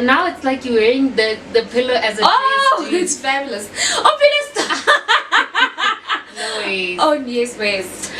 Now it's like you're wearing the pillow as a Oh, dress. it's fabulous. Oh, please. No ways. Oh, yes, ways.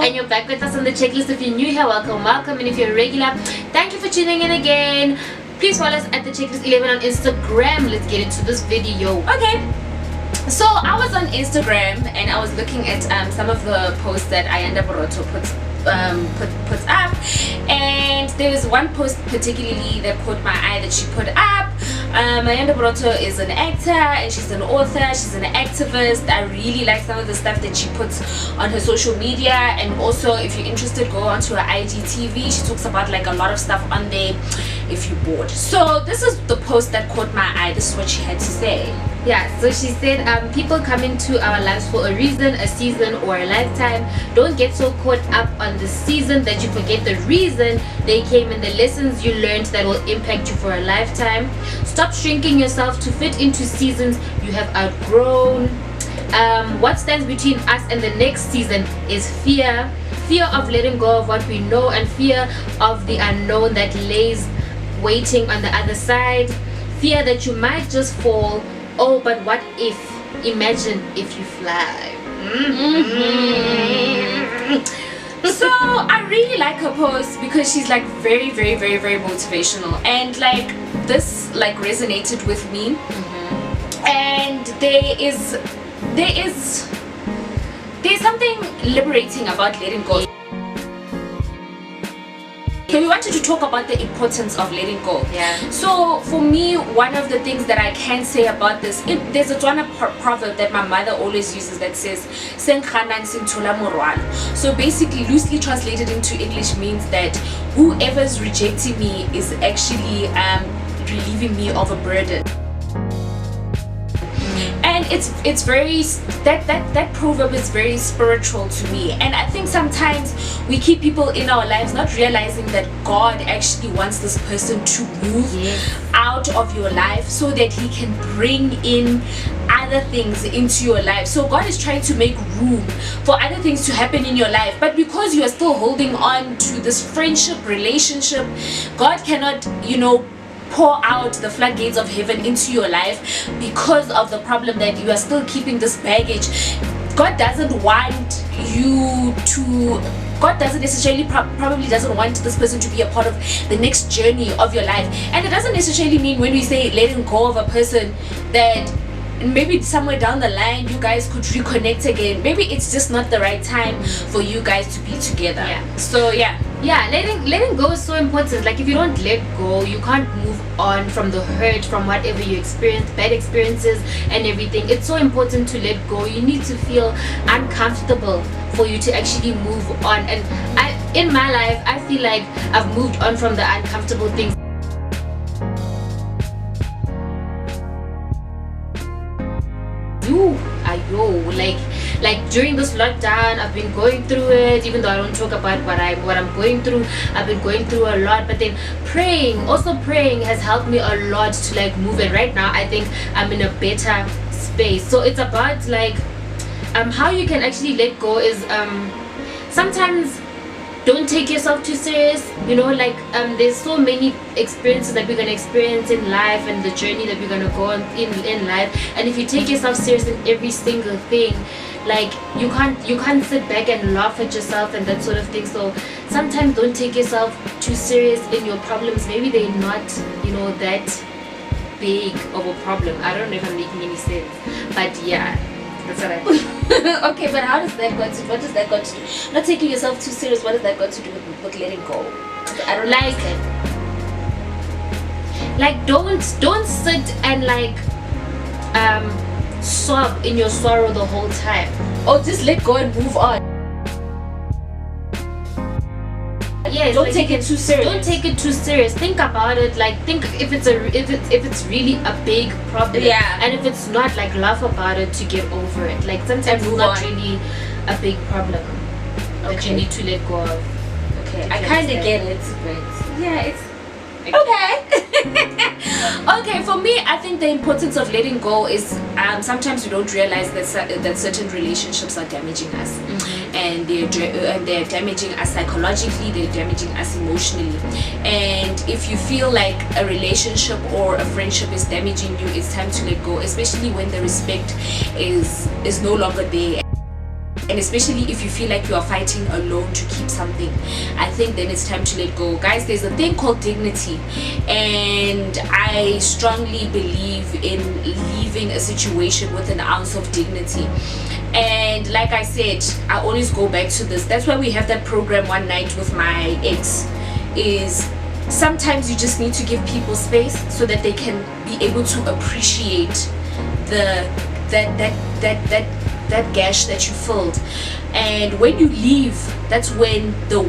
And you're back with us on the checklist. If you're new here, welcome, and if you're a regular, thank you for tuning in again. Please follow us at the checklist 11 on Instagram. Let's get into this video. Okay, so I was on Instagram and I was looking at some of the posts that Ayanda Borotho puts up, and there was one post particularly that caught my eye that she put up. Ayanda Borotho is an actor and she's an author, she's an activist. I really like some of the stuff that she puts on her social media, and also if you're interested, go onto her IGTV. She talks about like a lot of stuff on there if you're bored. So this is the post that caught my eye. This is what she had to say. Yeah, so she said, people come into our lives for a reason, a season, or a lifetime. Don't get so caught up on the season that you forget the reason they came and the lessons you learned that will impact you for a lifetime. Stop shrinking yourself to fit into seasons you have outgrown. What stands between us and the next season is fear. Fear of letting go of what we know, and fear of the unknown that lays waiting on the other side. Fear that you might just fall. Oh, but what if? Imagine if you fly. So I really like her post because she's like very motivational, and like this like resonated with me. And there's something liberating about letting go. So we wanted to talk about the importance of letting go. Yeah. So for me, one of the things that I can say about this, there's a Tswana proverb that my mother always uses that says, "Senkganang senthola morwalo." So basically, loosely translated into English, means that whoever's rejecting me is actually relieving me of a burden. And it's very, that proverb is very spiritual to me. And I think sometimes we keep people in our lives not realizing that God actually wants this person to move out of your life so that he can bring in other things into your life. So God is trying to make room for other things to happen in your life, but because you are still holding on to this friendship relationship, God cannot, pour out the floodgates of heaven into your life because of the problem that you are still keeping this baggage. God doesn't want you to, God doesn't necessarily probably doesn't want this person to be a part of the next journey of your life. And it doesn't necessarily mean when we say letting go of a person that maybe somewhere down the line you guys could reconnect again. Maybe it's just not the right time for you guys to be together. So letting go is so important. Like if you don't let go, you can't move on from the hurt, from whatever you experienced, bad experiences and everything. It's so important to let go. You need to feel uncomfortable for you to actually move on. And in my life, I feel like I've moved on from the uncomfortable things. Like during this lockdown, I've been going through it. Even though I don't talk about what I'm going through, I've been going through a lot. But then praying has helped me a lot to like move. And right now I think I'm in a better space. So it's about like how you can actually let go is sometimes don't take yourself too serious. There's so many experiences that we're going to experience in life and the journey that we're going to go on in life, and if you take yourself serious in every single thing, like you can't sit back and laugh at yourself and that sort of thing. So sometimes don't take yourself too serious in your problems. Maybe they're not that big of a problem. I don't know if I'm making any sense, but yeah, that's what I think. Okay, but how does that got to, what does that got to do? Not taking yourself too serious, what does that got to do with letting go? I don't understand. Like don't sit and like sob in your sorrow the whole time. Or just let go and move on. Yes, don't like, take it too serious. Don't take it too serious. Think about it. Like, think if it's really a big problem. Yeah. And if it's not, like, laugh about it to get over it. Like, sometimes it's not really a big problem that you need to let go of. Okay, I kind of get it, but yeah, it's okay. Okay, for me, I think the importance of letting go is sometimes we don't realize that certain relationships are damaging us, and they're damaging us psychologically, they're damaging us emotionally. And if you feel like a relationship or a friendship is damaging you, it's time to let go, especially when the respect is no longer there. And especially if you feel like you are fighting alone to keep something, I think then it's time to let go. Guys, there's a thing called dignity, and I strongly believe in leaving a situation with an ounce of dignity. And like I said, I always go back to this. That's why we have that program One Night with my ex, is sometimes you just need to give people space so that they can be able to appreciate that gash that you filled. And when you leave, that's when the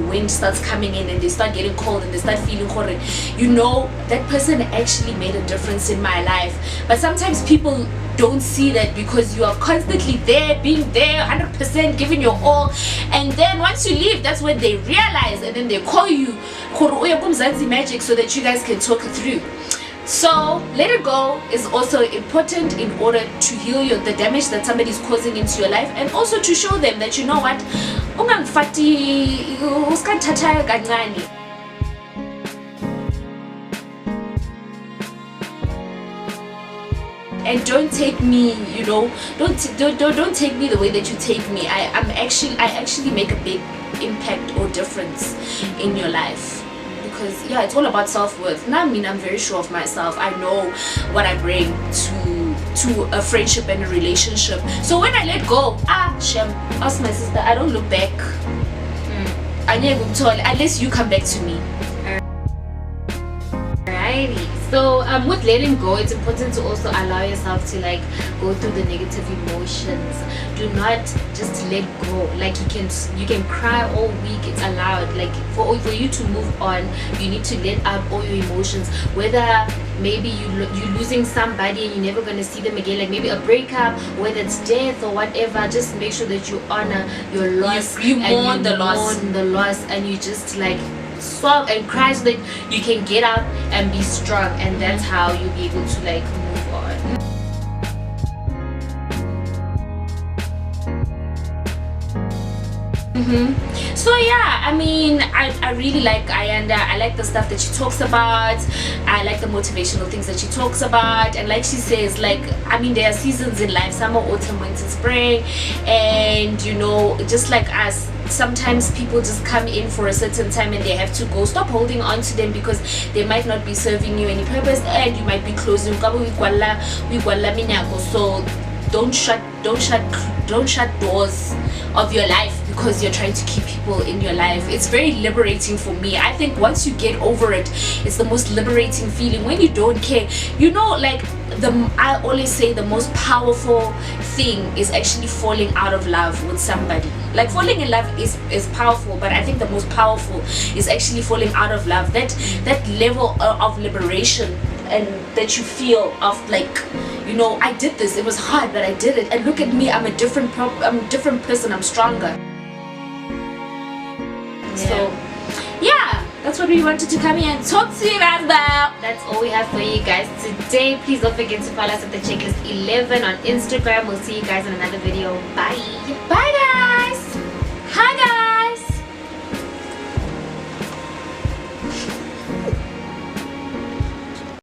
wind starts coming in, and they start getting cold, and they start feeling horrid. You know, that person actually made a difference in my life. But sometimes people don't see that, because you are constantly there, being there 100%, giving your all, and then once you leave, that's when they realize, and then they call you magic, so that you guys can talk it through. So let it go is also important in order to heal the damage that somebody is causing into your life, and also to show them that, you know what, and don't take me, you know, don't take me the way that you take me. I actually make a big impact or difference in your life. Because yeah, it's all about self-worth. Now, I mean, I'm very sure of myself. I know what I bring to a friendship and a relationship. So when I let go, Shem, ask my sister, I don't look back. Unless you come back to me. Alrighty. So with letting go, it's important to also allow yourself to, like, go through the negative emotions. Do not just let go. Like, you can cry all week, it's allowed. Like, for you to move on, you need to let out all your emotions. Whether maybe you're losing somebody and you're never going to see them again, like maybe a breakup, whether it's death or whatever, just make sure that you honor your loss. You mourn the loss, and you just, like, sob and cry so that you can get up and be strong, and that's how you'll be able to, like, move on. So yeah, I mean, I really like Ayanda. I like the stuff that she talks about. I like the motivational things that she talks about. And like she says, like, I mean, there are seasons in life: summer, autumn, winter, spring. And you know, just like us, sometimes people just come in for a certain time and they have to go. Stop holding on to them, because they might not be serving you any purpose, and you might be closing. So don't shut doors of your life because you're trying to keep people in your life. It's very liberating for me. I think once you get over it, it's the most liberating feeling when you don't care. You know, like, I always say the most powerful thing is actually falling out of love with somebody. Like, falling in love is powerful, but I think the most powerful is actually falling out of love. That level of liberation, and that you feel of, like, you know, I did this, it was hard, but I did it, and look at me, I'm a different person, I'm stronger. So yeah, that's what we wanted to come here and talk to you guys about. That's all we have for you guys today. Please don't forget to follow us at the Checklist 11 on Instagram. We'll see you guys in another video. Bye. Bye.